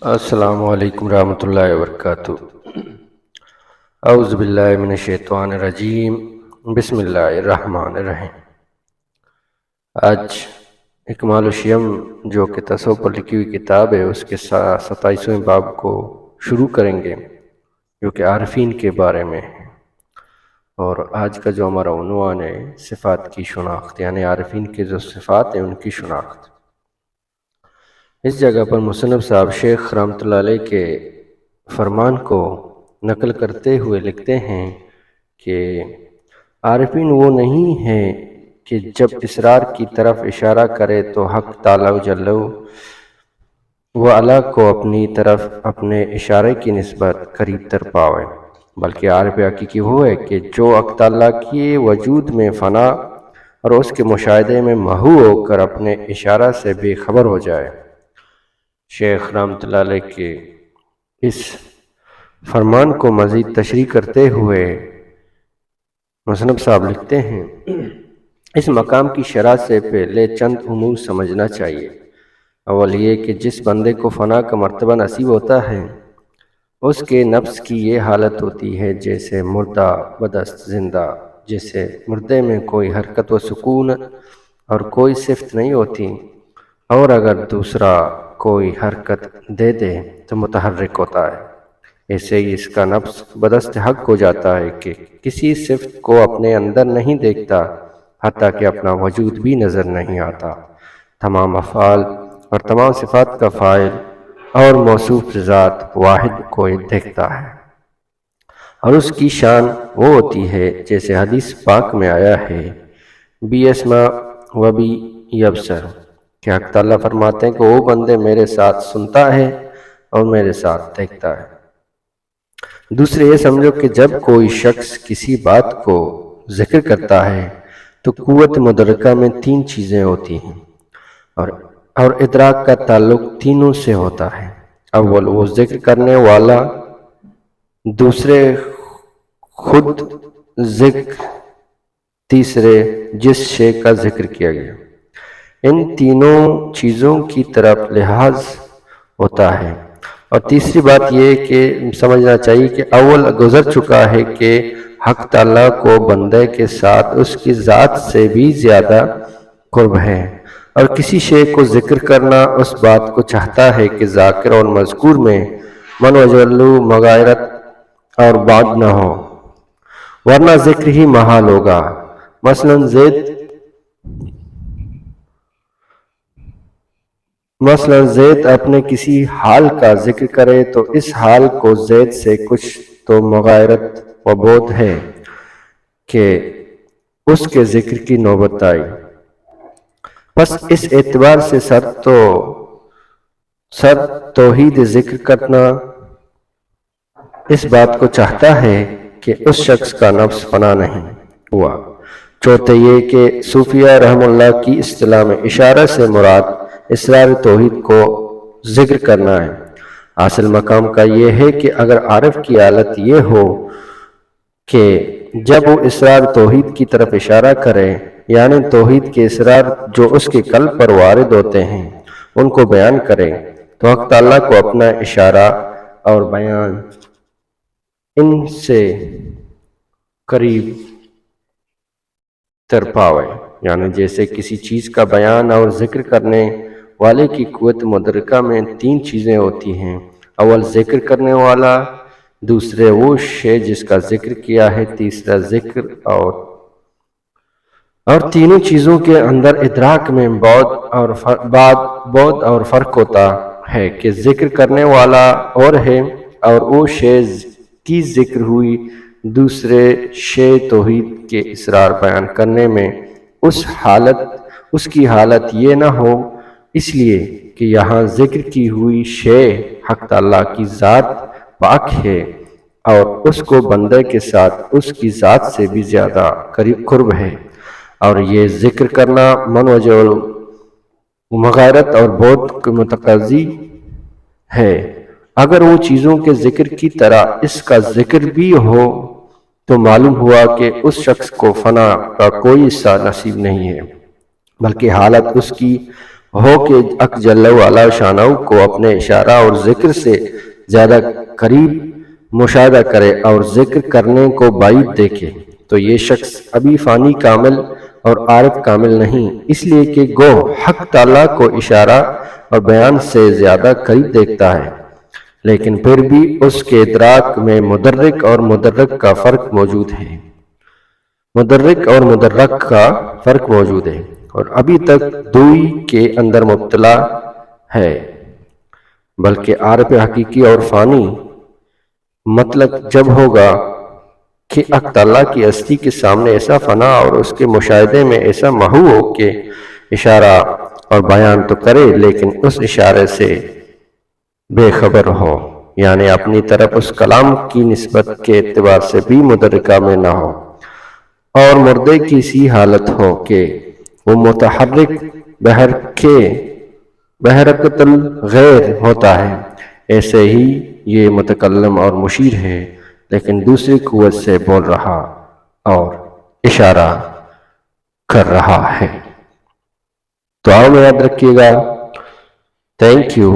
السلام علیکم ورحمۃ اللہ وبرکاتہ۔ اعوذ باللہ من الشیطان الرجیم، بسم اللہ الرحمن الرحیم۔ آج اکمال الشیم جو کہ تصوف پر لکھی ہوئی کتاب ہے، اس کے 27ویں باب کو شروع کریں گے، جو کہ عارفین کے بارے میں ہے۔ اور آج کا جو ہمارا عنوان ہے صفات کی شناخت، یعنی عارفین کے جو صفات ہیں ان کی شناخت۔ اس جگہ پر مصنف صاحب شیخ رحمۃ اللہ علیہ کے فرمان کو نقل کرتے ہوئے لکھتے ہیں کہ عارفین وہ نہیں ہیں کہ جب اسرار کی طرف اشارہ کرے تو حق تعالی جل و علا کو اپنی طرف اپنے اشارے کی نسبت قریب تر پاوے، بلکہ عارف حقیقی وہ ہے کہ جو حق تعالی کے وجود میں فنا اور اس کے مشاہدے میں محو ہو کر اپنے اشارہ سے بے خبر ہو جائے۔ شیخ رحمۃ اللہ علیہ کے اس فرمان کو مزید تشریح کرتے ہوئے مصنف صاحب لکھتے ہیں، اس مقام کی شرح سے پہلے چند امور سمجھنا چاہیے۔ اول یہ کہ جس بندے کو فنا کا مرتبہ نصیب ہوتا ہے، اس کے نفس کی یہ حالت ہوتی ہے جیسے مردہ بدست زندہ، جیسے مردے میں کوئی حرکت و سکون اور کوئی صفت نہیں ہوتی، اور اگر دوسرا کوئی حرکت دے دے تو متحرک ہوتا ہے۔ ایسے ہی اس کا نفس بدست حق ہو جاتا ہے کہ کسی صفت کو اپنے اندر نہیں دیکھتا، حتیٰ کہ اپنا وجود بھی نظر نہیں آتا۔ تمام افعال اور تمام صفات کا فاعل اور موصوف ذات واحد کو دیکھتا ہے، اور اس کی شان وہ ہوتی ہے جیسے حدیث پاک میں آیا ہے، بی اسما و بی یبصر، کہ حق تعالیٰ فرماتے ہیں کہ وہ بندے میرے ساتھ سنتا ہے اور میرے ساتھ دیکھتا ہے۔ دوسرے یہ سمجھو کہ جب کوئی شخص کسی بات کو ذکر کرتا ہے تو قوت مدرکہ میں تین چیزیں ہوتی ہیں، اور ادراک کا تعلق تینوں سے ہوتا ہے۔ اول وہ ذکر کرنے والا، دوسرے خود ذکر، تیسرے جس شے کا ذکر کیا گیا۔ ان تینوں چیزوں کی طرف لحاظ ہوتا ہے۔ اور تیسری بات یہ کہ سمجھنا چاہیے کہ اول گزر چکا ہے کہ حق تعالیٰ کو بندے کے ساتھ اس کی ذات سے بھی زیادہ قرب ہے، اور کسی شے کو ذکر کرنا اس بات کو چاہتا ہے کہ ذاکر اور مذکور میں من وجلو مغایرت اور بعد نہ ہو، ورنہ ذکر ہی محال ہوگا۔ مثلا زید اپنے کسی حال کا ذکر کرے تو اس حال کو زید سے کچھ تو مغایرت و بعد ہے کہ اس کے ذکر کی نوبت آئی۔ پس اس اعتبار سے سر توحید ذکر کرنا اس بات کو چاہتا ہے کہ اس شخص کا نفس فنا نہیں ہوا۔ چوتھے یہ کہ صوفیہ رحم اللہ کی اصطلاح میں اشارہ سے مراد اسرار توحید کو ذکر کرنا ہے۔ حاصل مقام کا یہ ہے کہ اگر عارف کی حالت یہ ہو کہ جب وہ اسرار توحید کی طرف اشارہ کرے، یعنی توحید کے اسرار جو اس کے قلب پر وارد ہوتے ہیں ان کو بیان کرے، تو حق تعالیٰ کو اپنا اشارہ اور بیان ان سے قریب تر پاوے۔ یعنی جیسے کسی چیز کا بیان اور ذکر کرنے والے کی قوت مدرکہ میں تین چیزیں ہوتی ہیں، اول ذکر کرنے والا، دوسرے وہ شے جس کا ذکر کیا ہے، تیسرا ذکر اور تینوں چیزوں کے اندر ادراک میں بعد اور فرق ہوتا ہے کہ ذکر کرنے والا اور ہے، اور وہ شے کی ذکر ہوئی دوسرے شے توحید کے اسرار بیان کرنے میں اس کی حالت یہ نہ ہو، اس لیے کہ یہاں ذکر کی ہوئی شے حق تعالیٰ کی ذات پاک ہے، اور اس کو بندے کے ساتھ اس کی ذات سے بھی زیادہ قرب ہے، اور یہ ذکر کرنا من وجل مغایرت اور بعد کے متقاضی ہے۔ اگر وہ چیزوں کے ذکر کی طرح اس کا ذکر بھی ہو تو معلوم ہوا کہ اس شخص کو فنا کا کوئی حصہ نصیب نہیں ہے، بلکہ حالت اس کی ہو کہ اک جل والا شانو کو اپنے اشارہ اور ذکر سے زیادہ قریب مشاہدہ کرے اور ذکر کرنے کو بعید دیکھے، تو یہ شخص ابھی فانی کامل اور عارف کامل نہیں، اس لیے کہ گو حق تعالیٰ کو اشارہ اور بیان سے زیادہ قریب دیکھتا ہے، لیکن پھر بھی اس کے ادراک میں مدرک اور مدرک کا فرق موجود ہے، مدرک اور مدرک کا فرق موجود ہے، اور ابھی تک دوئی کے اندر مبتلا ہے، بلکہ عارف حقیقی اور فانی مطلق جب ہوگا کہ حق تعالیٰ کی ہستی کے سامنے ایسا فنا اور اس کے مشاہدے میں ایسا محو ہو کہ اشارہ اور بیان تو کرے لیکن اس اشارے سے بے خبر ہو، یعنی اپنی طرف اس کلام کی نسبت کے اعتبار سے بھی مدرکہ میں نہ ہو، اور مردے کی سی حالت ہو کہ وہ متحرک بحرکت الغیر ہوتا ہے، ایسے ہی یہ متکلم اور مشیر ہے لیکن دوسری قوت سے بول رہا اور اشارہ کر رہا ہے۔ تو آپ یاد رکھیے گا۔ Thank you.